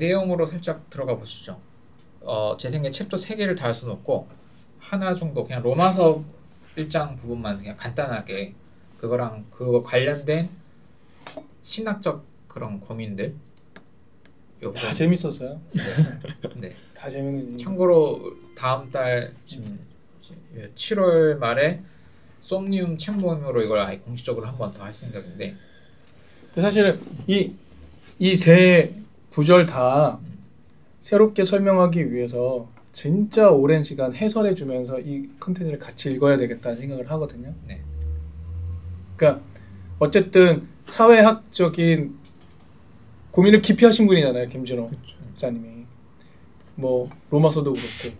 내용으로 살짝 들어가 보시죠. 제 생각에 챕터 3개를 달 수는 없고 하나 정도 그냥 로마서 1장 부분만 그냥 간단하게 그거랑 그거 관련된 신학적 그런 고민들 다 재밌었어요. 네. 다 재밌는. 참고로 다음 달 지금 7월 말에 솜니움 책 모임으로 이걸 아예 공식적으로 한 번 더 할 생각인데 사실은 이 세 구절 다 새롭게 설명하기 위해서 진짜 오랜 시간 해설해 주면서 이 컨텐츠를 같이 읽어야 되겠다는 생각을 하거든요. 네. 그러니까 어쨌든 사회학적인 고민을 깊이 하신 분이잖아요, 김준호 목사님이. 뭐 로마서도 그렇고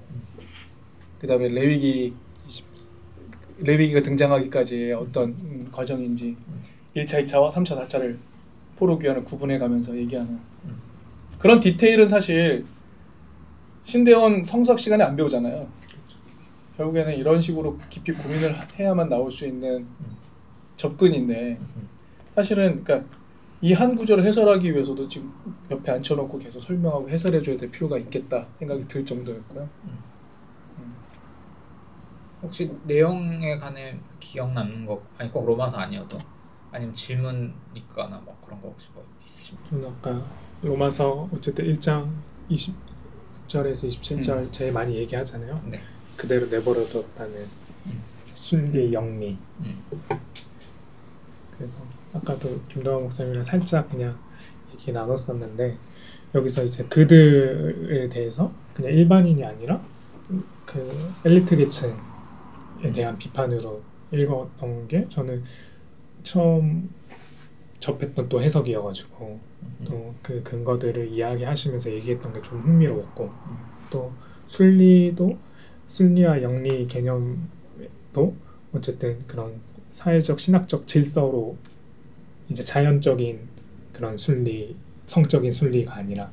그다음에 레위기가 등장하기까지의 어떤 과정인지 1차, 2차와 3차, 4차를 포로기원을 구분해 가면서 얘기하는 그런 디테일은 사실 신대원 성서학 시간에 안 배우잖아요. 결국에는 이런 식으로 깊이 고민을 해야만 나올 수 있는 접근인데 사실은 그러니까 이 한 구절을 해설하기 위해서도 지금 옆에 앉혀놓고 계속 설명하고 해설해줘야 될 필요가 있겠다 생각이 들 정도였고요. 혹시 내용에 관해 기억 남는 거 아니 꼭 로마서 아니어도 아니면 질문 있거나 뭐 그런 거 혹시 뭐 있으십니까? 저는 아까 로마서 어쨌든 1장 20절에서 27절 제일 많이 얘기하잖아요. 네. 그대로 내버려뒀다는 순리 영리. 그래서 아까도 김동환 목사님이랑 살짝 그냥 얘기 나눴었는데 여기서 이제 그들에 대해서 그냥 일반인이 아니라 그 엘리트 계층에 대한 비판으로 읽었던 게 저는 처음 접했던 또 해석이어가지고 또 그 근거들을 이야기하시면서 얘기했던 게 좀 흥미로웠고 또 순리와 영리 개념도 어쨌든 그런 사회적 신학적 질서로 이제 자연적인 그런 순리, 성적인 순리가 아니라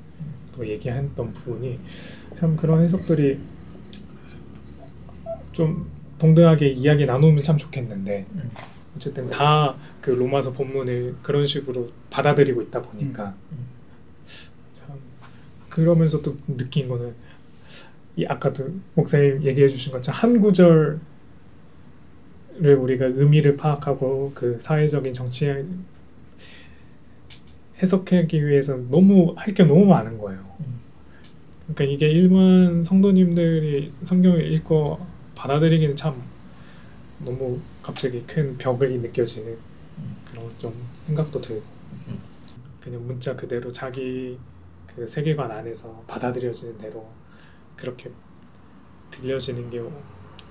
또 얘기했던 부분이 참 그런 해석들이 좀 동등하게 이야기 나누면 참 좋겠는데 어쨌든 다 그 로마서 본문을 그런 식으로 받아들이고 있다 보니까 참 그러면서 또 느낀 거는 이 아까도 목사님 얘기해 주신 것처럼 한 구절을 우리가 의미를 파악하고 그 사회적인 정치 해석하기 위해서 너무 할 게 너무 많은 거예요. 그러니까 이게 일반 성도님들이 성경을 읽고 받아들이기는 참 너무 갑자기 큰 벽이 느껴지는 그런 좀 생각도 들고 그냥 문자 그대로 자기 그 세계관 안에서 받아들여지는 대로 그렇게 들려지는 게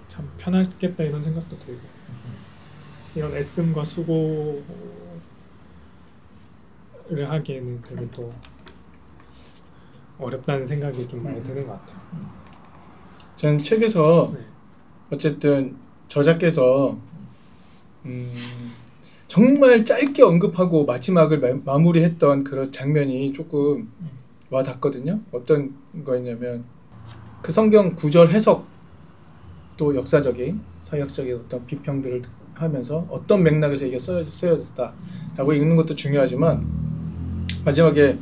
참 편하겠다 이런 생각도 들고 이런 애씀과 수고를 하기에는 되게 또 어렵다는 생각이 좀 많이 드는 것 같아요. 저는 책에서 네. 어쨌든 저자께서 정말 짧게 언급하고 마지막을 마무리했던 그런 장면이 조금 와닿거든요. 어떤 거였냐면 그 성경 구절 해석 또 역사적인 사회학적인 어떤 비평들을 하면서 어떤 맥락에서 이게 쓰여졌다라고 읽는 것도 중요하지만 마지막에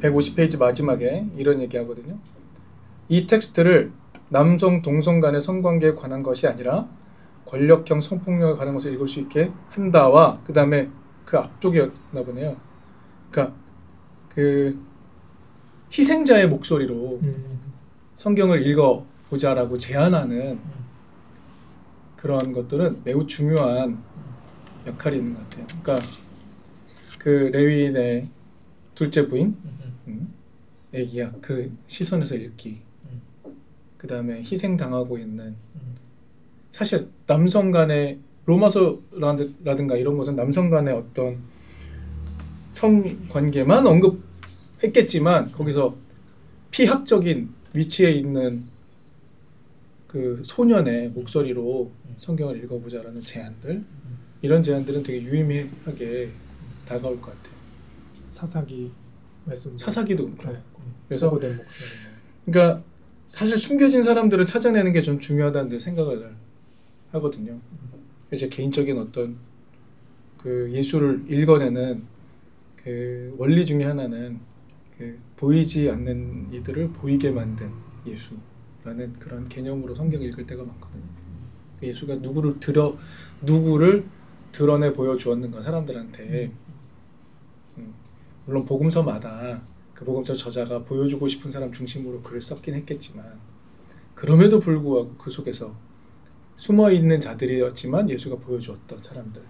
150페이지 마지막에 이런 얘기하거든요. 이 텍스트를 남성 동성 간의 성관계에 관한 것이 아니라 권력형 성폭력에 관한 것을 읽을 수 있게 한다와 그 다음에 그 앞쪽이었나 보네요. 그러니까 그 희생자의 목소리로 성경을 읽어보자라고 제안하는 그런 것들은 매우 중요한 역할이 있는 것 같아요. 그러니까 그 레위인의 둘째 부인의 이야기, 그 시선에서 읽기, 그 다음에 희생당하고 있는 사실 남성 간의 로마서라든가 이런 것은 남성 간의 어떤 성관계만 언급했겠지만 거기서 피학적인 위치에 있는 그 소년의 목소리로 성경을 읽어보자라는 제안들 이런 제안들은 되게 유의미하게 다가올 것 같아요. 사사기 말씀 사사기도 그렇고 네. 그래서 목소리. 그러니까 사실 숨겨진 사람들을 찾아내는 게 전 중요하다는 생각을 하거든요. 이제 개인적인 어떤 그 예술을 읽어내는 그 원리 중에 하나는 그 보이지 않는 이들을 보이게 만든 예수라는 그런 개념으로 성경 읽을 때가 많거든요. 예수가 누구를 드러내 보여주었는가 사람들한테. 물론 복음서마다 그 복음서 저자가 보여주고 싶은 사람 중심으로 글을 썼긴 했겠지만 그럼에도 불구하고 그 속에서 숨어있는 자들이었지만 예수가 보여주었던 사람들.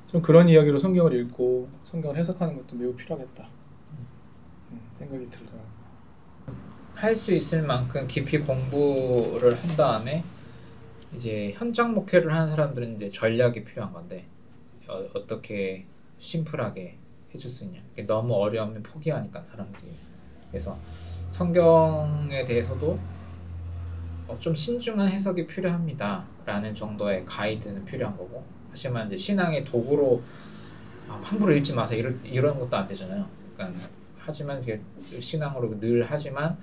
좀 그런 이야기로 성경을 읽고 성경을 해석하는 것도 매우 필요하겠다 생각이 들더라고요. 할 수 있을 만큼 깊이 공부를 한 다음에 이제 현장 목회를 하는 사람들은 이제 전략이 필요한 건데 어떻게 심플하게 해줄 수 있냐. 너무 어려우면 포기하니까 사람들이. 그래서 성경에 대해서도 좀 신중한 해석이 필요합니다 라는 정도의 가이드는 필요한 거고, 하지만 이제 신앙의 도구로 함부로 읽지 마세요 이런 것도 안 되잖아요. 그러니까 하지만 이게 신앙으로 늘 하지만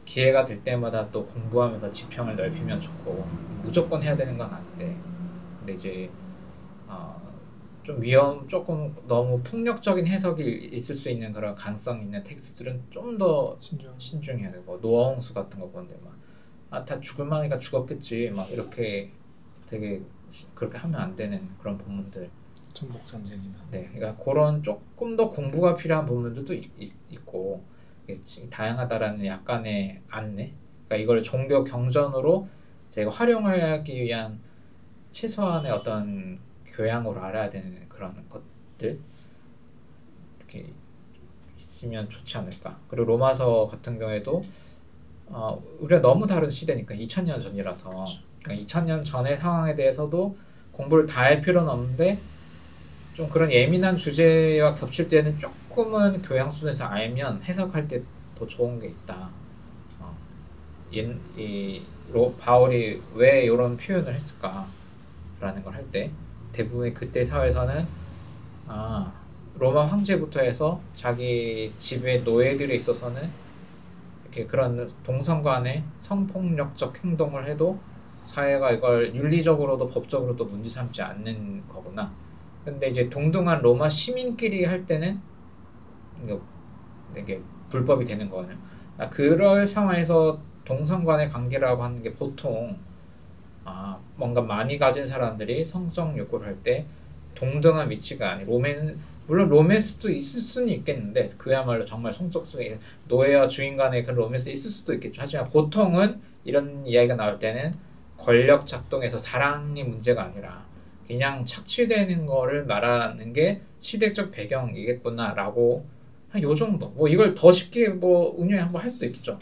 기회가 될 때마다 또 공부하면서 지평을 넓히면 좋고, 무조건 해야 되는 건 아닌데, 근데 이제 좀 조금 너무 폭력적인 해석이 있을 수 있는 그런 가능성 있는 텍스트들은 좀 더 신중해야 되고, 노아홍수 같은 거 보는데 다 죽을 만하니까 죽었겠지 막 이렇게 되게 그렇게 하면 안 되는 그런 본문들. 전복 전쟁이나. 네, 그러니까 그런 조금 더 공부가 필요한 본문들도 있고, 다양하다라는 약간의 안내. 그러니까 이걸 종교 경전으로 저희가 활용하기 위한 최소한의 어떤 교양으로 알아야 되는 그런 것들 이렇게 있으면 좋지 않을까. 그리고 로마서 같은 경우에도 우리가 너무 다른 시대니까 2000년 전이라서, 그러니까 2000년 전의 상황에 대해서도 공부를 다 할 필요는 없는데 좀 그런 예민한 주제와 겹칠 때는 조금은 교양 수준에서 알면 해석할 때 더 좋은 게 있다. 바울이 왜 이런 표현을 했을까라는 걸 할 때 대부분의 그때 사회에서는 로마 황제부터 해서 자기 집의 노예들에 있어서는 이렇게 그런 동성 간의 성폭력적 행동을 해도 사회가 이걸 윤리적으로도 법적으로도 문제 삼지 않는 거구나. 근데 이제 동등한 로마 시민끼리 할 때는 이게 불법이 되는 거예요. 그럴 상황에서 동성 간의 관계라고 하는 게 보통 뭔가 많이 가진 사람들이 성적 욕구를 할 때 동등한 위치가 아니고, 물론 로맨스도 있을 수는 있겠는데 그야말로 정말 성적 속에 노예와 주인 간의 그런 로맨스 있을 수도 있겠죠. 하지만 보통은 이런 이야기가 나올 때는 권력 작동에서 사랑이 문제가 아니라 그냥 착취되는 거를 말하는 게 시대적 배경이겠구나라고, 한 요 정도. 이걸 더 쉽게 응용해 한번 할 수도 있겠죠.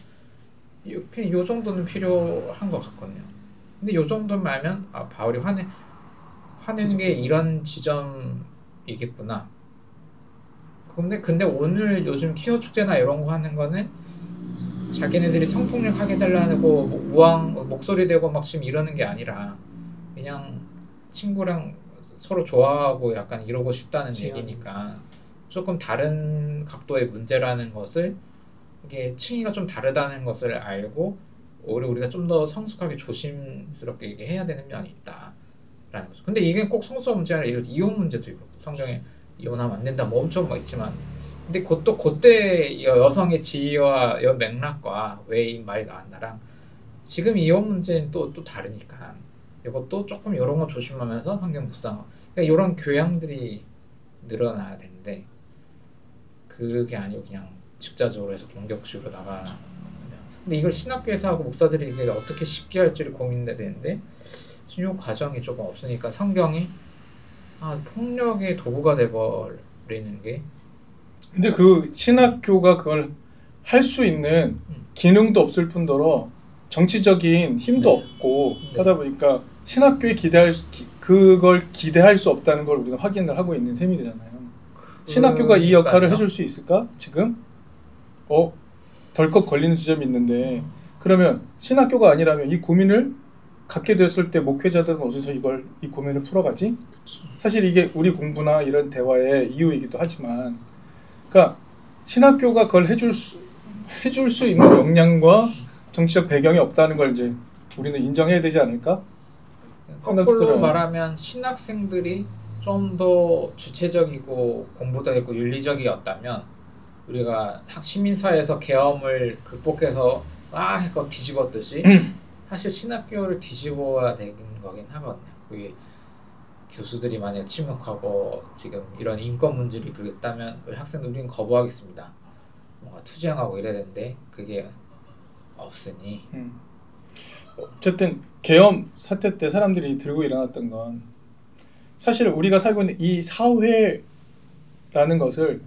요 정도는 필요한 것 같거든요. 근데 요 정도만 알면 바울이 화낸 게 이런 지점이겠구나. 근데 오늘 요즘 퀴어 축제나 이런 거 하는 거는 자기네들이 성폭력 하게 해달라고 목소리 대고 막 지금 이러는 게 아니라 그냥 친구랑 서로 좋아하고 약간 이러고 싶다는 얘기니까 조금 다른 각도의 문제라는 것을, 이게 층위가 좀 다르다는 것을 알고 우리가 좀 더 성숙하게 조심스럽게 얘기해야 되는 면이 있다라는 거죠. 근데 이게 꼭 성수가 문제가 아니라 이혼 문제도 있고, 성경에 이혼하면 안 된다 엄청 있지만, 근데 그때 여성의 지위와 맥락과 왜 이 말이 나왔나랑 지금 이혼 문제는 또 다르니까 이것도 조금 이런 거 조심하면서 환경 묵상, 그러니까 이런 교양들이 늘어나야 되는데 그게 아니고 그냥 직자적으로 해서 공격식으로 나가면, 근데 이걸 신학교에서 하고 목사들이 이게 어떻게 쉽게 할지를 고민해야 되는데 신용 과정이 조금 없으니까 성경이 폭력의 도구가 돼버리는 게. 근데 그 신학교가 그걸 할 수 있는 기능도 없을 뿐더러 정치적인 힘도 없고 하다 보니까 신학교에 그걸 기대할 수 없다는 걸 우리가 확인을 하고 있는 셈이 되잖아요. 신학교가 이 역할을 해줄 수 있을까? 지금? 덜컥 걸리는 지점이 있는데, 그러면 신학교가 아니라면 이 고민을 갖게 됐을 때 목회자들은 어디서 이 고민을 풀어가지? 사실 이게 우리 공부나 이런 대화의 이유이기도 하지만, 그러니까 신학교가 그걸 해줄 수 있는 역량과 정치적 배경이 없다는 걸 이제 우리는 인정해야 되지 않을까? 거꾸로 말하면 신학생들이 좀 더 주체적이고 공부도 있고 윤리적이었다면 우리가 시민사회에서 계엄을 극복해서 막 해서 뒤집었듯이 사실 신학교를 뒤집어야 되는 거긴 하거든요. 그게 교수들이 만약 침묵하고 지금 이런 인권 문제를 그렸다면 우리 학생들 우리는 거부하겠습니다. 뭔가 투쟁하고 이래야 되는데 그게 없으니 어쨌든 계엄 사태 때 사람들이 들고 일어났던 건 사실 우리가 살고 있는 이 사회라는 것을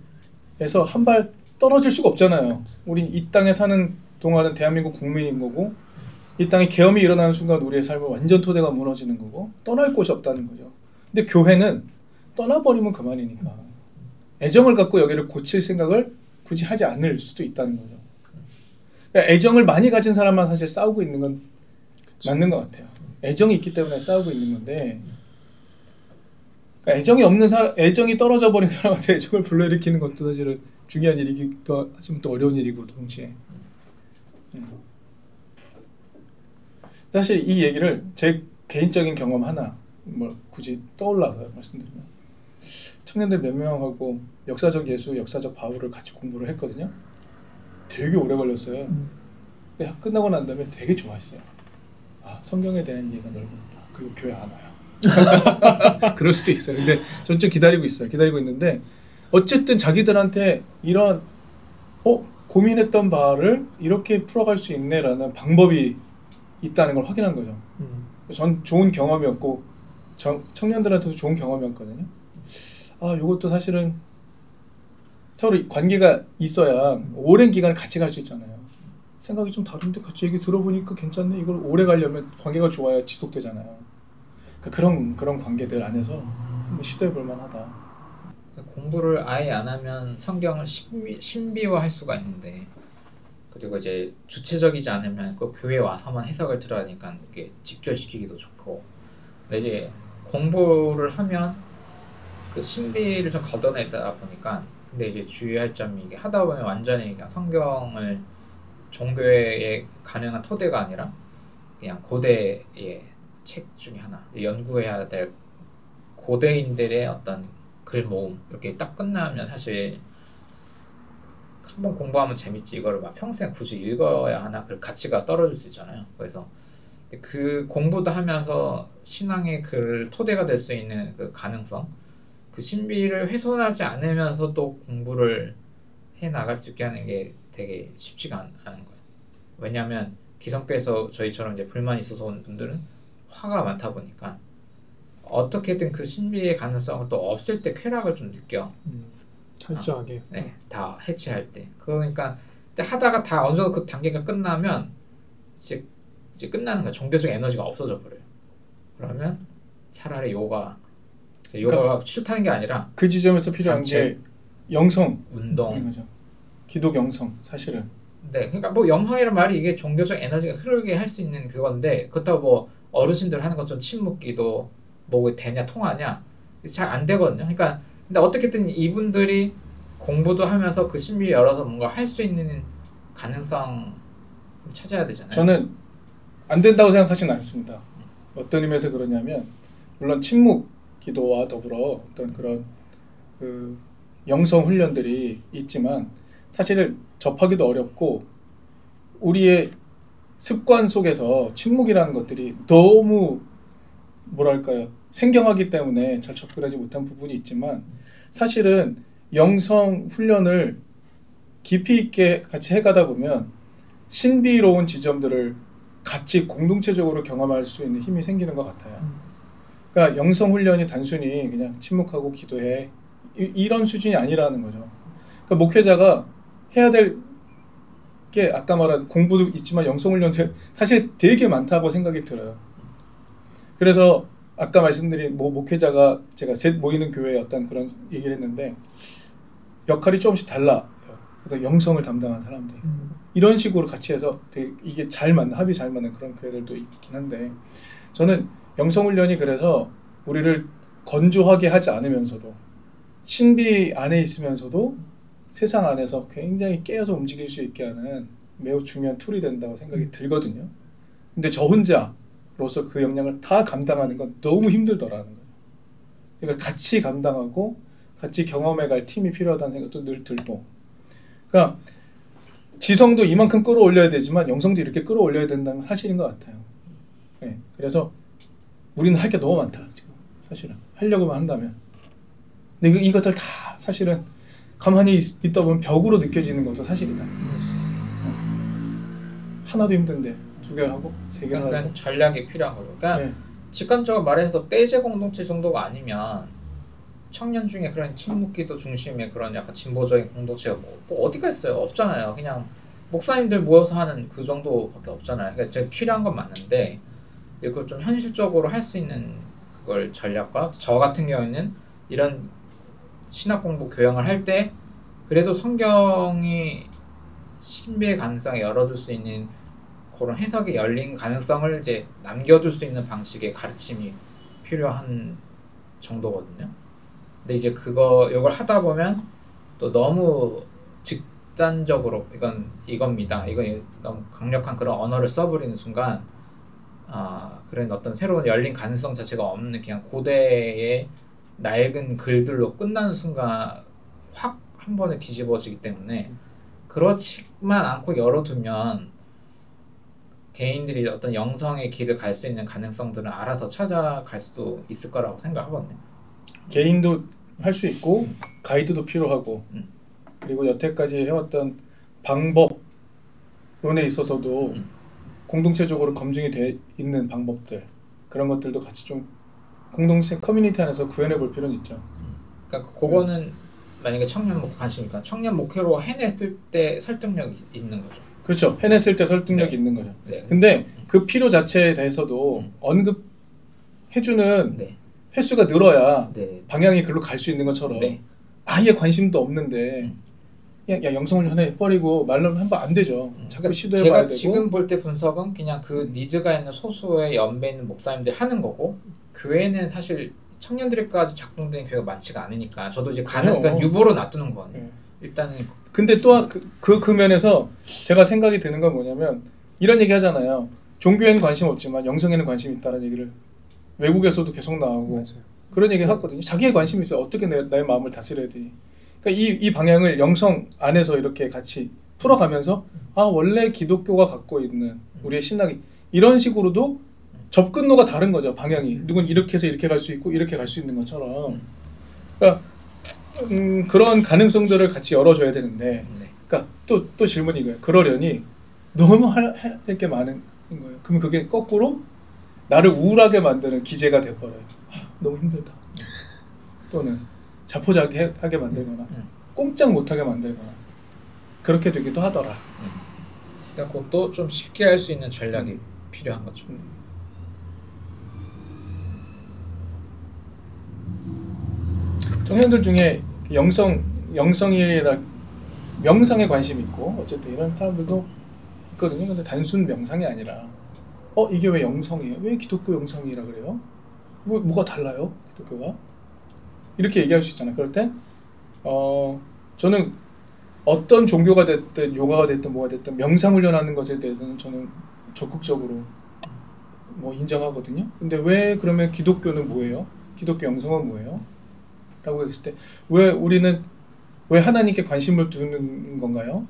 에서 한 발 떨어질 수가 없잖아요. 우린 이 땅에 사는 동안은 대한민국 국민인 거고 이 땅에 계엄이 일어나는 순간 우리의 삶은 완전 토대가 무너지는 거고 떠날 곳이 없다는 거죠. 근데 교회는 떠나버리면 그만이니까 애정을 갖고 여기를 고칠 생각을 굳이 하지 않을 수도 있다는 거죠. 그러니까 애정을 많이 가진 사람만 사실 싸우고 있는 건 맞는 것 같아요. 애정이 있기 때문에 싸우고 있는 건데 그러니까 애정이 없는 사람, 애정이 떨어져 버린 사람한테 애정을 불러일으키는 것도 사실은 중요한 일이기도 하지만 또 어려운 일이고 동시에. 사실 이 얘기를 제 개인적인 경험 하나 뭐 굳이 떠올라서 말씀드리면 청년들 몇 명하고 역사적 예수, 역사적 바울을 같이 공부를 했거든요. 되게 오래 걸렸어요. 근데 끝나고 난 다음에 되게 좋아했어요. 아, 성경에 대한 이해가 넓었다. 그리고 교회 안 와요. 그럴 수도 있어요. 근데 전 좀 기다리고 있어요. 기다리고 있는데 어쨌든 자기들한테 이런 고민했던 바를 이렇게 풀어갈 수 있네라는 방법이 있다는 걸 확인한 거죠. 전 좋은 경험이었고 청년들한테도 좋은 경험이었거든요. 아, 이것도 사실은 서로 관계가 있어야 오랜 기간을 같이 갈 수 있잖아요. 생각이 좀 다른데 같이 얘기 들어보니까 괜찮네. 이걸 오래 가려면 관계가 좋아야 지속되잖아요. 그런 관계들 안에서 한번 시도해 볼 만하다. 공부를 아예 안 하면 성경을 신비화할 수가 있는데 그리고 이제 주체적이지 않으면 꼭 교회에 와서만 해석을 들어야 하니까 이게 직결시키기도 좋고 근데 이제 공부를 하면 그 신비를 좀 걷어내다 보니까 근데 이제 주의할 점이 이게 하다 보면 완전히 그냥 성경을 종교의 가능한 토대가 아니라 그냥 고대의 책 중에 하나 연구해야 될 고대인들의 어떤 글 모음 이렇게 딱 끝나면 사실 한번 공부하면 재밌지 이거를 막 평생 굳이 읽어야 하나 그 가치가 떨어질 수 있잖아요. 그래서 그 공부도 하면서 신앙의 그 토대가 될 수 있는 그 가능성 그 신비를 훼손하지 않으면서 또 공부를 해 나갈 수 있게 하는 게 되게 쉽지가 않은 거예요. 왜냐하면 기성교에서 저희처럼 이제 불만이 있어서 온 분들은 화가 많다 보니까 어떻게든 그 신비의 가능성을 또 없앨 때 쾌락을 좀 느껴. 철저하게. 네, 다 해체할 때. 그러니까 하다가 다 어느 정도 그 단계가 끝나면 이제 끝나는 거야. 종교적 에너지가 없어져 버려요. 그러면 차라리 요가가 그러니까 싫다는 게 아니라 그 지점에서 필요한 게 영성 운동 거죠. 기독 영성 사실은. 네, 그러니까 뭐 영성이란 말이 이게 종교적 에너지가 흐르게 할 수 있는 그건데 그렇다고 뭐 어르신들 하는 것처럼 침묵기도 뭐 되냐 통하냐 잘 안 되거든요. 그러니까 근데 어떻게든 이분들이 공부도 하면서 그 신비 열어서 뭔가 할 수 있는 가능성 찾아야 되잖아요. 저는 안 된다고 생각하지는 않습니다. 어떤 의미에서 그러냐면 물론 침묵 기도와 더불어 어떤 그런 그 영성 훈련들이 있지만 사실 접하기도 어렵고 우리의 습관 속에서 침묵이라는 것들이 너무 뭐랄까요 생경하기 때문에 잘 접근하지 못한 부분이 있지만 사실은 영성 훈련을 깊이 있게 같이 해가다 보면 신비로운 지점들을 같이 공동체적으로 경험할 수 있는 힘이 생기는 것 같아요. 그러니까 영성 훈련이 단순히 그냥 침묵하고 기도해 이런 수준이 아니라는 거죠. 그러니까 목회자가 해야 될 게 아까 말한 공부도 있지만 영성 훈련도 사실 되게 많다고 생각이 들어요. 그래서 아까 말씀드린 목회자가 제가 셋 모이는 교회에 어떤 그런 얘기를 했는데 역할이 조금씩 달라요. 그래서 영성을 담당한 사람들 이런 식으로 같이 해서 되게 이게 잘 맞는 합이 잘 맞는 그런 교회들도 있긴 한데 저는 영성 훈련이 그래서 우리를 건조하게 하지 않으면서도 신비 안에 있으면서도 세상 안에서 굉장히 깨어서 움직일 수 있게 하는 매우 중요한 툴이 된다고 생각이 들거든요. 근데 저 혼자로서 그 역량을 다 감당하는 건 너무 힘들더라는 거예요. 그러니까 같이 감당하고 같이 경험해갈 팀이 필요하다는 생각도 늘 들고 그러니까 지성도 이만큼 끌어올려야 되지만 영성도 이렇게 끌어올려야 된다는 건 사실인 것 같아요. 네, 그래서 우리는 할 게 너무 많다 지금 사실은 하려고만 한다면. 근데 이것들 다 사실은 가만히 있다 보면 벽으로 느껴지는 것도 사실이다. 하나도 힘든데 2개 하고 3개 하고. 그러니까 전략이 필요한 거죠. 그러니까 네. 직관적으로 말해서 떼제 공동체 정도가 아니면 청년 중에 그런 친묵기도 중심의 그런 약간 진보적인 공동체가 뭐 어디가 있어요? 없잖아요. 그냥 목사님들 모여서 하는 그 정도밖에 없잖아요. 그러니까 제가 필요한 건 맞는데 이걸 좀 현실적으로 할 수 있는 그걸 전략과 저 같은 경우에는 이런 신학 공부 교양을 할 때 그래도 성경이 신비의 가능성을 열어줄 수 있는 그런 해석이 열린 가능성을 이제 남겨줄 수 있는 방식의 가르침이 필요한 정도거든요. 근데 이제 이걸 하다 보면 또 너무 직단적으로 이겁니다. 이건 너무 강력한 그런 언어를 써버리는 순간 그런 어떤 새로운 열린 가능성 자체가 없는 그냥 고대의 낡은 글들로 끝나는 순간 확 한 번에 뒤집어지기 때문에 그렇지만 않고 열어두면 개인들이 어떤 영성의 길을 갈 수 있는 가능성들은 알아서 찾아갈 수도 있을 거라고 생각하거든요. 개인도 할 수 있고 가이드도 필요하고 그리고 여태까지 해왔던 방법론에 있어서도 공동체적으로 검증이 돼 있는 방법들 그런 것들도 같이 좀 공동체 커뮤니티 안에서 구현해 볼 필요는 있죠. 그러니까 그거는 만약에 청년 목회 관심이니까 청년 목회로 해냈을 때 설득력이 있는 거죠. 그렇죠. 해냈을 때 설득력이 네. 있는 거죠. 네. 근데 그 필요 자체에 대해서도 언급해주는 네. 횟수가 늘어야 네. 방향이 글로 갈 수 있는 것처럼 네. 아예 관심도 없는데 야 영성훈련 해버리고 말로 한번 안 되죠. 자꾸 그러니까 시도해봐야 제가 되고. 지금 볼 때 분석은 그냥 그 니즈가 있는 소수의 연배 있는 목사님들이 하는 거고 교회는 사실 청년들까지 작동되는 교회가 많지가 않으니까 저도 이제 그러니까 유보로 놔두는 거거든요. 네. 일단은 근데 또 그 면에서 제가 생각이 드는 건 뭐냐면 이런 얘기 하잖아요. 종교에는 관심 없지만 영성에는 관심이 있다는 얘기를 외국에서도 계속 나오고 맞아요. 그런 얘기 하거든요. 자기의 관심이 있어요. 어떻게 나의 마음을 다스려야 되지. 그러니까 이 방향을 영성 안에서 이렇게 같이 풀어가면서 원래 기독교가 갖고 있는 우리의 신학이 이런 식으로도 접근로가 다른 거죠. 방향이. 누군 이렇게 해서 이렇게 갈 수 있고 이렇게 갈 수 있는 것처럼. 그러니까 그런 가능성들을 같이 열어줘야 되는데 그러니까 또 질문이 이거예요. 그러려니 너무 해야 될 게 많은 거예요. 그러면 그게 거꾸로 나를 우울하게 만드는 기제가 돼버려요. 너무 힘들다. 또는 자포자기하게 만들거나 꼼짝 못하게 만들거나 그렇게 되기도 하더라. 그러니까 그것도 좀 쉽게 할 수 있는 전략이 필요한 거죠. 청년들 중에 영성이라 명상에 관심이 있고 어쨌든 이런 사람들도 있거든요. 근데 단순 명상이 아니라 이게 왜 영성이에요? 왜 기독교 영성이라 그래요? 뭐가 달라요? 기독교가? 이렇게 얘기할 수 있잖아요. 그럴 때 저는 어떤 종교가 됐든 요가가 됐든 뭐가 됐든 명상 훈련하는 것에 대해서는 저는 적극적으로 인정하거든요. 근데 왜 그러면 기독교는 뭐예요? 기독교 영성은 뭐예요? 라고 했을 때 왜 하나님께 관심을 두는 건가요?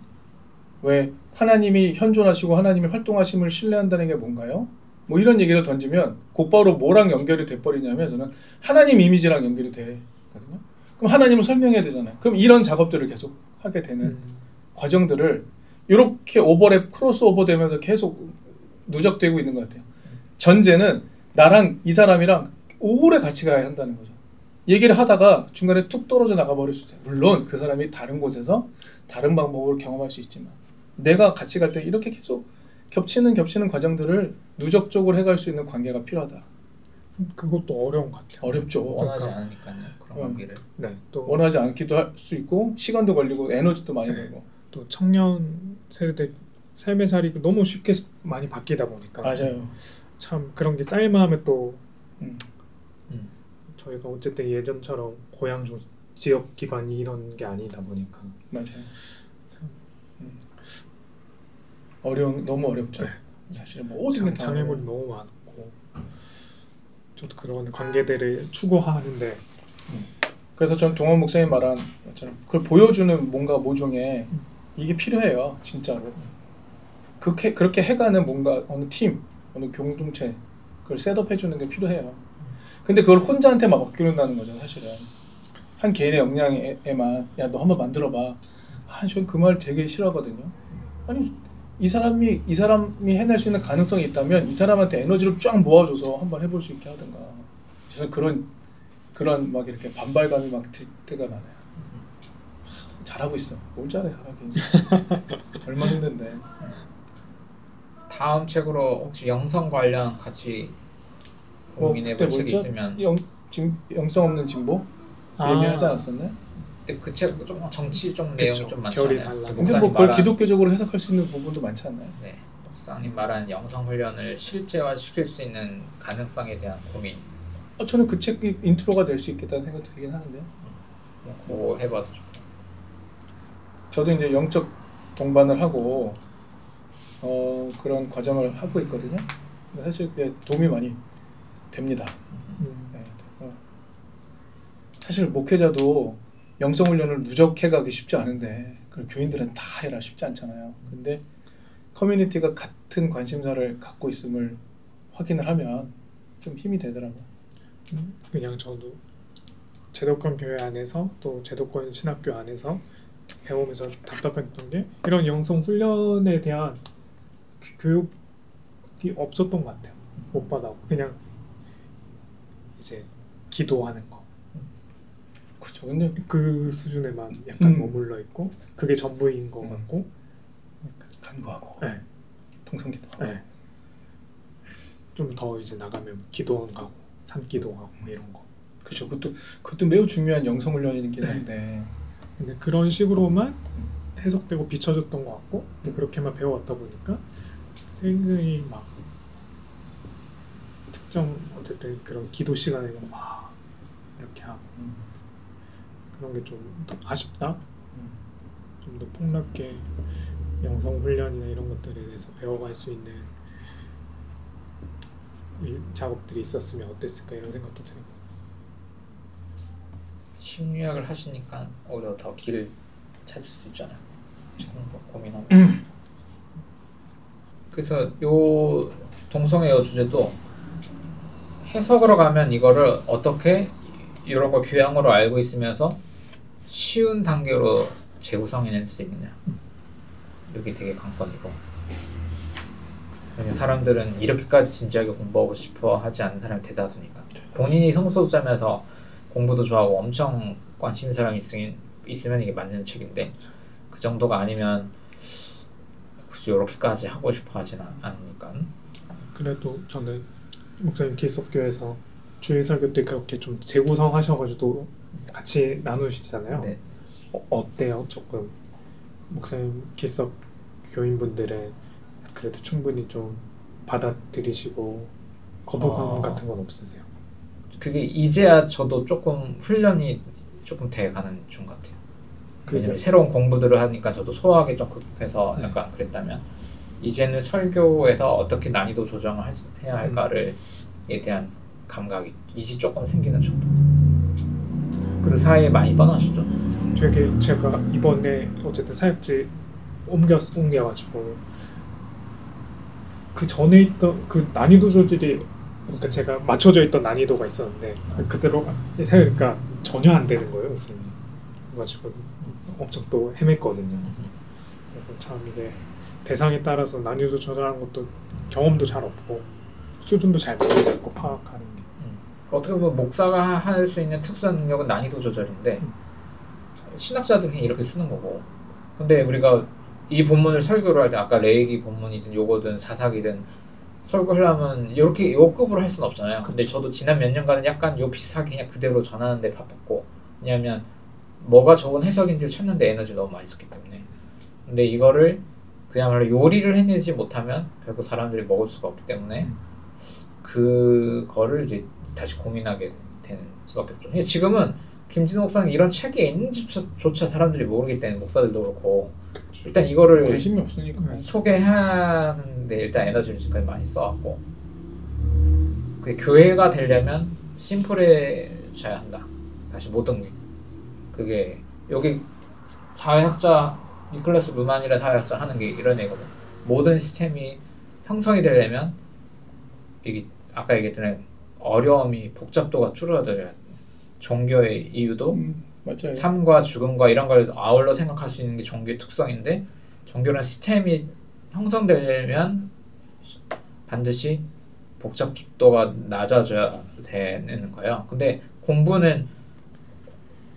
왜 하나님이 현존하시고 하나님이 활동하심을 신뢰한다는 게 뭔가요? 뭐 이런 얘기를 던지면 곧바로 뭐랑 연결이 돼버리냐면 저는 하나님 이미지랑 연결이 되거든요. 그럼 하나님을 설명해야 되잖아요. 그럼 이런 작업들을 계속 하게 되는 과정들을 이렇게 크로스오버 되면서 계속 누적되고 있는 것 같아요. 전제는 나랑 이 사람이랑 오래 같이 가야 한다는 거죠. 얘기를 하다가 중간에 툭 떨어져 나가버릴 수 있어요. 물론 그 사람이 다른 곳에서 다른 방법으로 경험할 수 있지만 내가 같이 갈 때 이렇게 계속 겹치는 과정들을 누적적으로 해갈 수 있는 관계가 필요하다. 그것도 어려운 것 같아요. 어렵죠. 원하지 않으니까요. 그런 관계를. 네, 또 원하지 않기도 할 수 있고 시간도 걸리고 에너지도 많이 걸고. 또 청년 세대 삶의 자리가 너무 쉽게 많이 바뀌다 보니까 맞아요. 참 그런 게 쌓일만하면 또 저희가 어쨌든 예전처럼 고향 지역 기반이 이런 게 아니다 보니까 맞아요. 너무 어렵죠. 사실은 모든 게 다 장애물이 너무 많고 저도 그런 관계들을 추구하는데 그래서 전 동원 목사님 말한 것처럼 그걸 보여주는 뭔가 모종의 이게 필요해요, 진짜로. 그렇게 해가는 뭔가 어느 팀, 어느 공동체 그걸 셋업해주는 게 필요해요. 근데 그걸 혼자한테만 맡겨놓는다는 거죠, 사실은. 한 개인의 역량에만 야, 너 한번 만들어봐. 전 그 말 되게 싫어하거든요. 아니 이 사람이 해낼 수 있는 가능성이 있다면 이 사람한테 에너지를 쫙 모아줘서 한번 해볼 수 있게 하든가. 저는 그런 막 이렇게 반발감이 막 들 때가 많아요. 잘하고 있어. 뭘 잘해 잘하긴. 얼마나 힘든데. 다음 책으로 혹시 영성 관련 같이 고민해볼 책이 있으면. 영성 없는 진보? 얘기하지 않았었나요? 근데 그 책 좀 정치 좀 내용 좀 많잖아요. 근데 뭐 그걸 기독교적으로 해석할 수 있는 부분도 많지 않나요? 네, 목사님 말한 영성 훈련을 실제화시킬 수 있는 가능성에 대한 고민. 저는 그 책이 인트로가 될 수 있겠다는 생각이 들긴 하는데요. 그거 해봐도 좋고. 저도 이제 영적 동반을 하고 그런 과정을 하고 있거든요. 근데 사실 그게 도움이 많이 됩니다. 네, 사실 목회자도 영성훈련을 누적해가기 쉽지 않은데 그걸 교인들은 다 해라 쉽지 않잖아요. 근데 커뮤니티가 같은 관심사를 갖고 있음을 확인을 하면 좀 힘이 되더라고요. 그냥 저도 제도권 교회 안에서 또 제도권 신학교 안에서 배우면서 답답했던 게 이런 영성 훈련에 대한 교육이 없었던 것 같아요. 못 받아고 그냥 이제 기도하는 거. 그렇죠. 근데 그 수준에만 약간 머물러 있고 그게 전부인 것 같고 간구하고 네. 통성기도하고 네. 좀 더 이제 나가면 기도원 가고 산기도하고 이런 거. 그렇죠. 그것도 매우 중요한 영성 훈련이긴 한데 근데 그런 식으로만 해석되고 비춰졌던 것 같고 그렇게만 배워왔다 보니까 굉장히 막 특정 어쨌든 그런 기도 시간에는 막 이렇게 하고 그런 게 좀 더 아쉽다. 좀 더 폭넓게 영성 훈련이나 이런 것들에 대해서 배워갈 수 있는 작업들이 있었으면 어땠을까 이런 생각도 들고. 심리학을 하시니까 오히려 더 길을 찾을 수 있잖아요. 지금 고민하면. 그래서 요 동성애 요 주제도 해석으로 가면 이거를 어떻게 이런 걸 교양으로 알고 있으면서 쉬운 단계로 재구성해낼 수 있느냐. 여기 되게 관건이고. 왜냐면 사람들은 이렇게까지 진지하게 공부하고 싶어 하지 않는 사람이 대다수니까. 본인이 성소수자면서 공부도 좋아하고 엄청 관심 있는 사람이 있으면 이게 맞는 책인데 그 정도가 아니면 굳이 이렇게까지 하고 싶어 하지는 않으니까. 그래도 저는 목사님 기독교에서 주일 설교 때 그렇게 좀 재구성하셔가지고 같이 나누시잖아요. 네. 어때요? 조금 목사님 기독 교인분들은 그래도 충분히 좀 받아들이시고 거부감 같은 건 없으세요? 그게 이제야 저도 조금 훈련이 조금 돼가는 중 같아요. 왜냐면 새로운 공부들을 하니까 저도 소화하기 좀 급해서 약간 그랬다면 이제는 설교에서 어떻게 난이도 조정을 해야 할까를 에 대한 감각이 이제 조금 생기는 정도. 그 사이에 많이 떠나시죠. 되게 제가 이번에 어쨌든 사역지 옮겨가지고 그 전에 있던 그 난이도 조절이 그러니까 제가 맞춰져 있던 난이도가 있었는데 그대로 생각하니까 전혀 안 되는 거예요, 목사님. 그래가지고 엄청 또 헤맸거든요. 그래서 참 이게 대상에 따라서 난이도 조절하는 것도 경험도 잘 없고 수준도 잘 모르겠고 파악하는 게. 어떻게 보면 목사가 할 수 있는 특수한 능력은 난이도 조절인데 신학자들은 그냥 이렇게 쓰는 거고. 근데 우리가 이 본문을 설교를 할 때 아까 레이기 본문이든 요거든 사사기든 설교하려면 이렇게 요 급으로 할 수는 없잖아요. 근데 저도 지난 몇 년간은 약간 요 비슷하게 그냥 그대로 전하는데 바빴고, 왜냐하면 뭐가 좋은 해석인지 찾는데 에너지 너무 많이 썼기 때문에. 근데 이거를 그야말로 요리를 해내지 못하면 결국 사람들이 먹을 수가 없기 때문에 그거를 이제 다시 고민하게 되는 수밖에 없죠. 근데 지금은 김진호 목사님 이런 책이 있는지조차 사람들이 모르기 때문에 목사들도 그렇고 일단 이거를 관심이 없으니까 소개하는데 일단 에너지를 지금까지 많이 써왔고, 그게 교회가 되려면 심플해져야 한다. 다시 모든 게 그게 여기 사회학자 니콜라스 루만이라서 하는 게 이런 얘기거든. 모든 시스템이 형성이 되려면 이게 아까 얘기했던 어려움이 복잡도가 줄어들어야 돼. 종교의 이유도 맞아요. 삶과 죽음과 이런 걸 아울러 생각할 수 있는 게 종교의 특성인데 종교는 시스템이 형성되려면 반드시 복잡도가 낮아져야 되는 거예요. 근데 공부는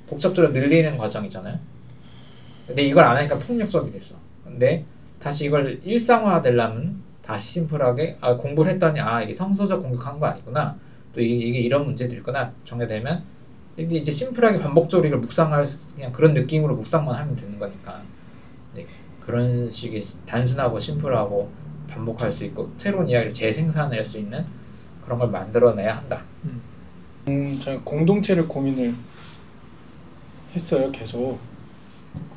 복잡도를 늘리는 과정이잖아요. 근데 이걸 안 하니까 폭력적이 됐어. 근데 다시 이걸 일상화 되려면 다시 심플하게 공부를 했더니 이게 성서적 공격한 거 아니구나. 또 이게 이런 문제들이 있구나 정리되면 이제 심플하게 반복적으로 이걸 묵상할 그냥 그런 느낌으로 묵상만 하면 되는 거니까. 네, 그런 식의 단순하고 심플하고 반복할 수 있고 새로운 이야기를 재생산할 수 있는 그런 걸 만들어내야 한다. 제가 공동체를 고민을 했어요. 계속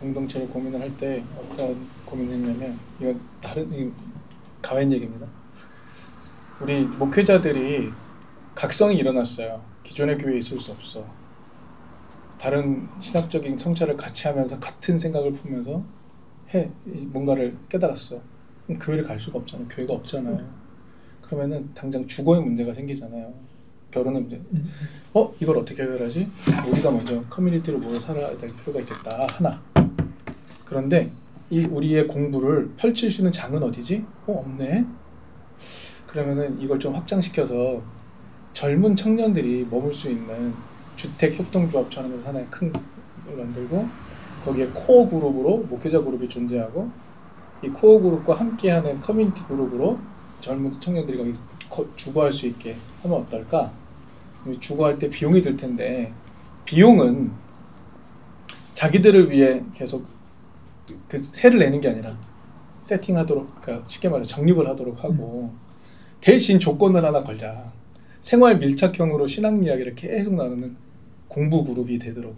공동체를 고민을 할 때 어떤 고민을 했냐면 이건 다른 가외 얘기입니다. 우리 목회자들이 각성이 일어났어요. 기존의 교회에 있을 수 없어. 다른 신학적인 성찰을 같이 하면서 같은 생각을 품으면서 뭔가를 깨달았어. 그럼 교회를 갈 수가 없잖아요. 교회가 없잖아요. 그러면은 당장 주거의 문제가 생기잖아요. 결혼의 문제. 이걸 어떻게 해결하지? 우리가 먼저 커뮤니티로 모여 살아야 될 필요가 있겠다. 하나. 그런데 이 우리의 공부를 펼칠 수 있는 장은 어디지? 없네. 그러면은 이걸 좀 확장시켜서 젊은 청년들이 머물 수 있는 주택협동조합처럼 하나의 큰 걸 만들고 거기에 코어 그룹으로 목회자 그룹이 존재하고 이 코어 그룹과 함께하는 커뮤니티 그룹으로 젊은 청년들이 거기 주거할 수 있게 하면 어떨까? 주거할 때 비용이 들 텐데 비용은 자기들을 위해 계속 그 세를 내는 게 아니라 세팅하도록, 그러니까 쉽게 말해 정립을 하도록 하고 대신 조건을 하나 걸자. 생활 밀착형으로 신앙 이야기를 계속 나누는 공부 그룹이 되도록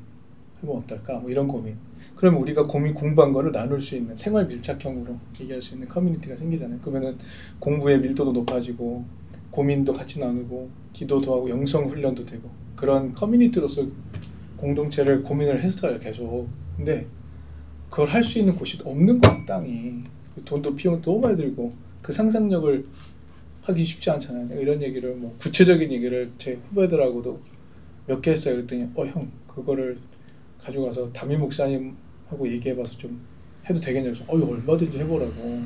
하면 어떨까? 뭐 이런 고민. 그러면 우리가 공부한 거를 나눌 수 있는 생활 밀착형으로 얘기할 수 있는 커뮤니티가 생기잖아요. 그러면은 공부의 밀도도 높아지고 고민도 같이 나누고 기도도 하고 영성 훈련도 되고 그런 커뮤니티로서 공동체를 고민을 했어요. 계속. 근데 그걸 할 수 있는 곳이 없는 거야. 땅이. 돈도 비용도 너무 많이 들고 그 상상력을 하기 쉽지 않잖아요. 이런 얘기를 뭐 구체적인 얘기를 제 후배들하고도 몇 개 했어요. 그랬더니 형 그거를 가져가서 담임 목사님하고 얘기해봐서 좀 해도 되겠냐고. 얼마든지 해보라고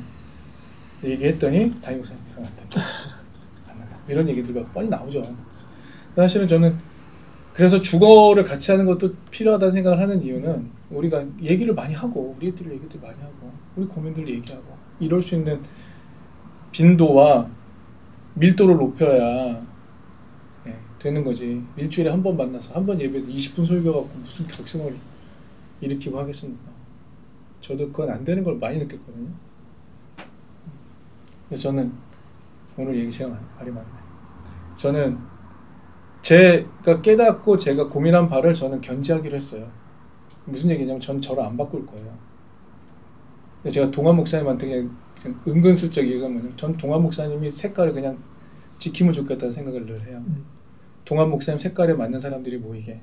얘기했더니 담임 목사님 안 된다. 이런 얘기들이 뻔히 나오죠. 사실은 저는 그래서 주거를 같이 하는 것도 필요하다는 생각을 하는 이유는 우리가 얘기를 많이 하고 우리 애들 얘기도 많이 하고 우리 고민들 얘기하고 이럴 수 있는 빈도와 밀도를 높여야 되는 거지. 일주일에 한 번 만나서 한 번 예배도 20분 설교하고 무슨 격성을 일으키고 하겠습니까? 저도 그건 안 되는 걸 많이 느꼈거든요. 그래서 저는 오늘 얘기 시간 말이 많네. 저는 제가 깨닫고 제가 고민한 바를 저는 견지하기로 했어요. 무슨 얘기냐면 저는 저를 안 바꿀 거예요. 근데 제가 동환 목사님한테 그냥 은근슬쩍 얘기가 뭐냐면 전 동환 목사님이 색깔을 그냥 지키면 좋겠다는 생각을 늘 해요. 동환 목사님 색깔에 맞는 사람들이 모이게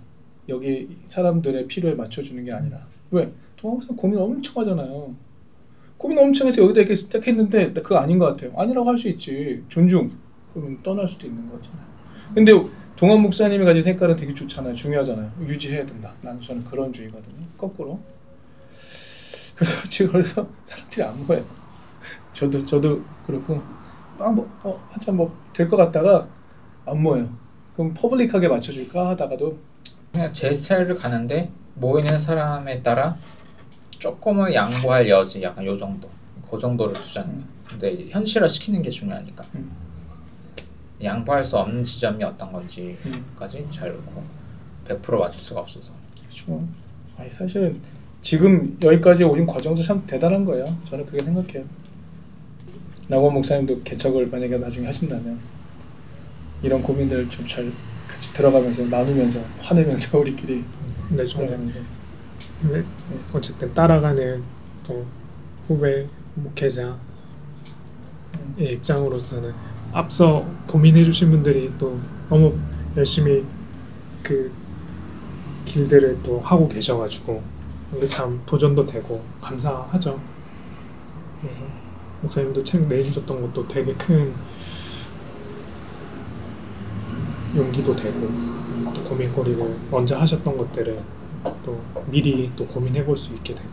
여기 사람들의 필요에 맞춰주는 게 아니라 왜? 동환 목사님 고민 엄청 하잖아요. 고민 엄청 해서 여기다 이렇게 딱 했는데 그거 아닌 것 같아요. 아니라고 할 수 있지. 존중. 그러면 떠날 수도 있는 거잖아요. 근데 동환 목사님이 가진 색깔은 되게 좋잖아요. 중요하잖아요. 유지해야 된다. 저는 그런 주의거든요. 거꾸로. 그래서 사람들이 안 모여요. 저도 그렇고 한참 될 것 같다가 안 모여요. 그럼 퍼블릭하게 맞춰줄까 하다가도 그냥 제 스타일을 가는데 모이는 사람에 따라 조금은 양보할 여지 약간 요 정도 그 정도를 두자는 거예요. 근데 현실화 시키는 게 중요하니까 양보할 수 없는 지점이 어떤 건지까지 잘 놓고 100% 맞출 수가 없어서 그렇죠. 사실은 지금 여기까지 오신 과정도 참 대단한 거예요. 저는 그렇게 생각해요. 나권 목사님도 개척을 만약에 나중에 하신다면 이런 고민들 좀 잘 같이 들어가면서 나누면서 화내면서 우리끼리 들어가면서 어쨌든 따라가는 또 후배 목회자의 입장으로서는 앞서 고민해주신 분들이 또 너무 열심히 그 길들을 또 하고 계셔가지고 근데 참 도전도 되고 감사하죠. 그래서 목사님도 책 내주셨던 것도 되게 큰 용기도 되고 또 고민거리를 먼저 하셨던 것들을 또 미리 또 고민해볼 수 있게 되고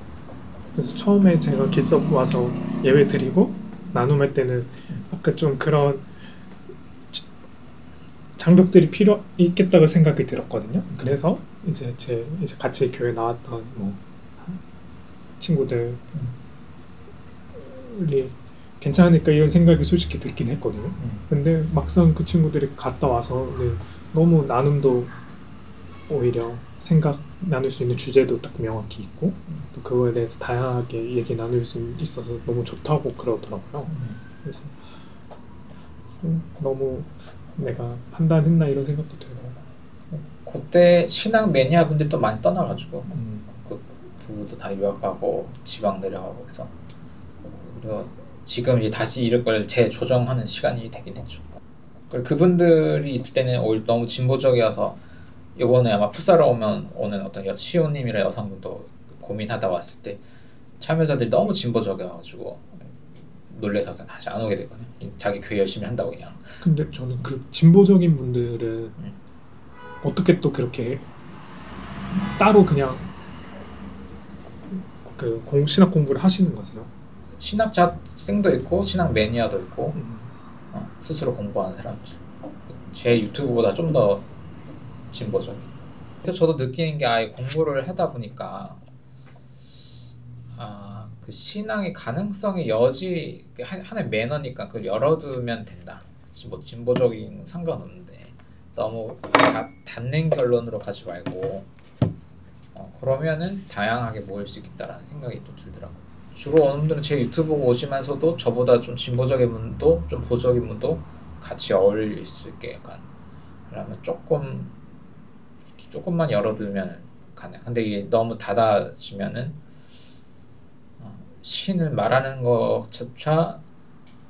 그래서 처음에 제가 길석 와서 예배 드리고 나눔할 때는 아까 좀 그런 장벽들이 필요 있겠다고 생각이 들었거든요. 그래서 이제 같이 교회 나왔던 뭐 친구들이 괜찮으니까 이런 생각이 솔직히 들긴 했거든요. 근데 막상 그 친구들이 갔다 와서 너무 나눔도 오히려 생각 나눌 수 있는 주제도 딱 명확히 있고 또 그거에 대해서 다양하게 얘기 나눌 수 있어서 너무 좋다고 그러더라고요. 그래서 너무 내가 판단했나 이런 생각도 들고 그때 신앙 매니아 분들도 많이 떠나가지고 그 부부도 다 유학 가고 지방 내려가고 그래서 그리고 지금 이제 다시 이럴 걸 재조정하는 시간이 되긴 했죠. 그리고 그분들이 있을 때는 오히려 너무 진보적이어서 이번에 아마 풋사로 오는 어떤 시호님이라 여성분도 고민하다 왔을 때 참여자들이 너무 진보적이어가지고 놀래서 그냥 다시 안 오게 되거든요. 자기 교회 열심히 한다고 그냥. 근데 저는 그 진보적인 분들은 어떻게 또 그렇게 따로 그냥 그 신학 공부를 하시는 거세요? 신학자생도 있고 신학 매니아도 있고 스스로 공부하는 사람들. 제 유튜브보다 좀 더 진보적인. 그래서 저도 느끼는 게 아예 공부를 하다 보니까 그 신앙의 가능성의 여지 하나의 매너니까 그걸 열어두면 된다. 뭐 진보적인 상관없는데 너무 닫는 결론으로 가지 말고 그러면은 다양하게 모일 수 있겠다라는 생각이 또 들더라고요. 주로 오는 분들은 제 유튜브 보고 오시면서도 저보다 좀 진보적인 분도 좀 보수적인 분도 같이 어울릴 수 있게 약간 그러면 조금만 열어두면 가능. 근데 이게 너무 닫아지면은 신을 말하는 것조차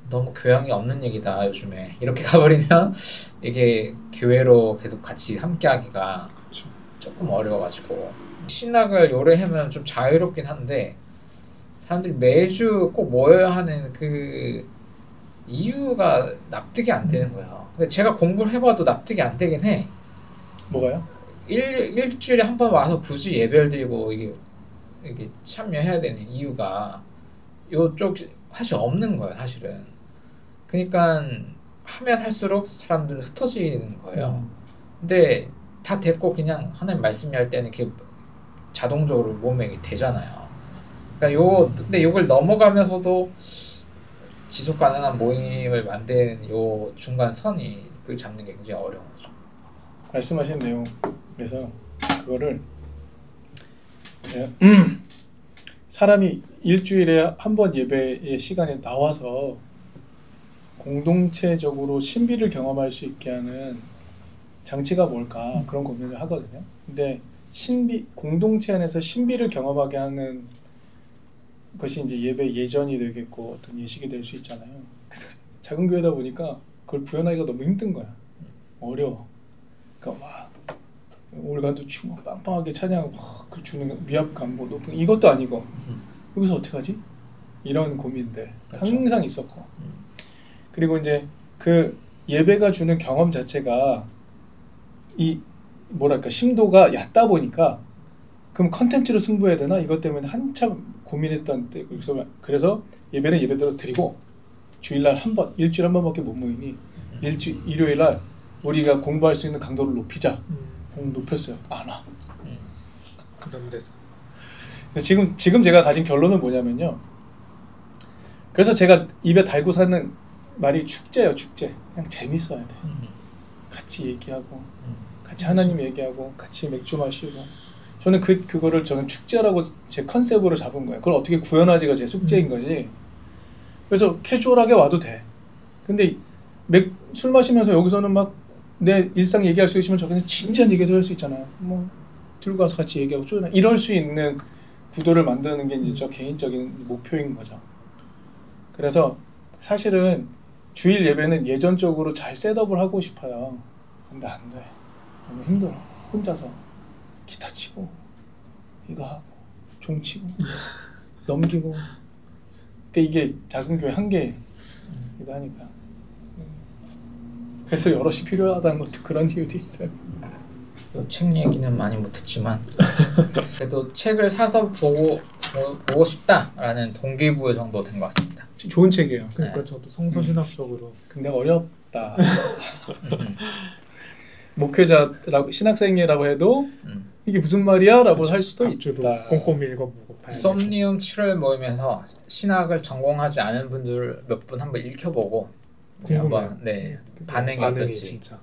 너무 교양이 없는 얘기다 요즘에 이렇게 가버리면 이게 교회로 계속 같이 함께하기가 조금 어려워가지고 신학을 요래하면 좀 자유롭긴 한데 사람들이 매주 꼭 모여야 하는 그 이유가 납득이 안 되는 거야. 근데 제가 공부를 해봐도 납득이 안 되긴 해. 뭐가요? 일주일에 한 번 와서 굳이 예배를 드리고 이게 참여해야 되는 이유가 요쪽 사실 없는 거예요, 사실은. 그러니까 하면 할수록 사람들은 흩어지는 거예요. 근데 다 됐고 그냥 하나님 말씀이 할 때는 이렇게 자동적으로 몸에 되잖아요. 그러니까 근데 요걸 넘어가면서도 지속 가능한 모임을 만드는 요 중간 선이 그 잡는 게 굉장히 어려운 거죠. 말씀하신 내용 그래서 그거를 사람이 일주일에 한 번 예배의 시간에 나와서 공동체적으로 신비를 경험할 수 있게 하는 장치가 뭘까 그런 고민을 하거든요. 근데 공동체 안에서 신비를 경험하게 하는 것이 이제 예배 예전이 되겠고 어떤 예식이 될 수 있잖아요. 작은 교회다 보니까 그걸 구현하기가 너무 힘든 거야. 어려워. 그러니까 막 올가도 춤 빵빵하게 찬양 그 주는 위압감 뭐 높은 이것도 아니고 여기서 어떻게 하지? 이런 고민들 그렇죠. 항상 있었고 그리고 이제 그 예배가 주는 경험 자체가 이 뭐랄까 심도가 얕다 보니까 그럼 컨텐츠로 승부해야 되나? 이것 때문에 한참 고민했던 때 그래서 예배는 예배대로 드리고 주일날 한 번, 일주일에 한 번밖에 못 모이니 일요일날 우리가 공부할 수 있는 강도를 높이자. 높였어요. 안 와. 그런 데서 지금 제가 가진 결론은 뭐냐면요. 그래서 제가 입에 달고 사는 말이 축제예요. 축제. 그냥 재밌어야 돼. 같이 얘기하고 같이 하나님 얘기하고 같이 맥주 마시고 저는 그거를 저는 축제라고 제 컨셉으로 잡은 거예요. 그걸 어떻게 구현하지가 제 숙제인 거지. 그래서 캐주얼하게 와도 돼. 근데 술 마시면서 여기서는 막 내 일상 얘기할 수 있으면 저기는 진지한 얘기도 할 수 있잖아요. 뭐 들고 가서 같이 얘기하고 이럴 수 있는 구도를 만드는 게 이제 저 개인적인 목표인 거죠. 그래서 사실은 주일 예배는 예전적으로 잘 셋업을 하고 싶어요. 근데 안 돼. 너무 힘들어. 혼자서 기타 치고 이거 하고 종치고 넘기고. 그러니까 이게 작은 교회 한계이기도 하니까. 그래서 여럿이 필요하다는 것도 그런 이유도 있어요. 책 얘기는 많이 못했지만 그래도 책을 사서 보고 싶다라는 동기부여 정도 된 것 같습니다. 좋은 책이에요. 그러니까 저도 성서신학적으로 근데 어렵다. 목회자라고 신학생이라고 해도 이게 무슨 말이야라고 할 수도 각주도 있다. 꼼꼼히 읽어보고 봐야 돼. 썸니움 7월 모임에서 신학을 전공하지 않은 분들 몇 분 한번 읽혀보고 한번 반응이 어떨지 진짜.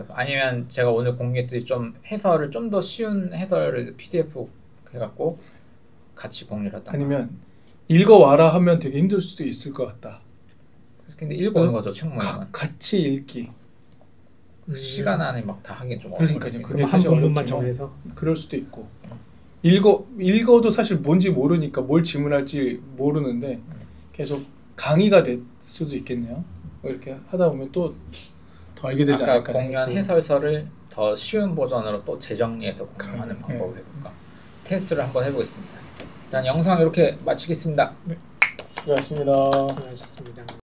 아니면 제가 오늘 공유했듯이 좀 해설을 좀 더 쉬운 해설을 PDF 해갖고 같이 공유를 했다. 아니면 읽어와라 하면 되게 힘들 수도 있을 것 같다. 근데 읽어오는 거죠 책 모임은. 같이 읽기. 시간 안에 막 다 하긴 좀 그러니까요. 어려워요. 그게 한 사실 부분만 어렵지만 정해서 그럴 수도 있고 읽어도 사실 뭔지 모르니까 뭘 질문할지 모르는데 계속 강의가 될 수도 있겠네요. 이렇게 하다 보면 또 더 알게 되지 아까 않을까 공유한 생각해서. 해설서를 더 쉬운 버전으로 또 재정리해서 공유하는 방법을 해볼까 테스트를 한번 해보겠습니다. 일단 영상 이렇게 마치겠습니다. 수고하셨습니다. 수고하셨습니다.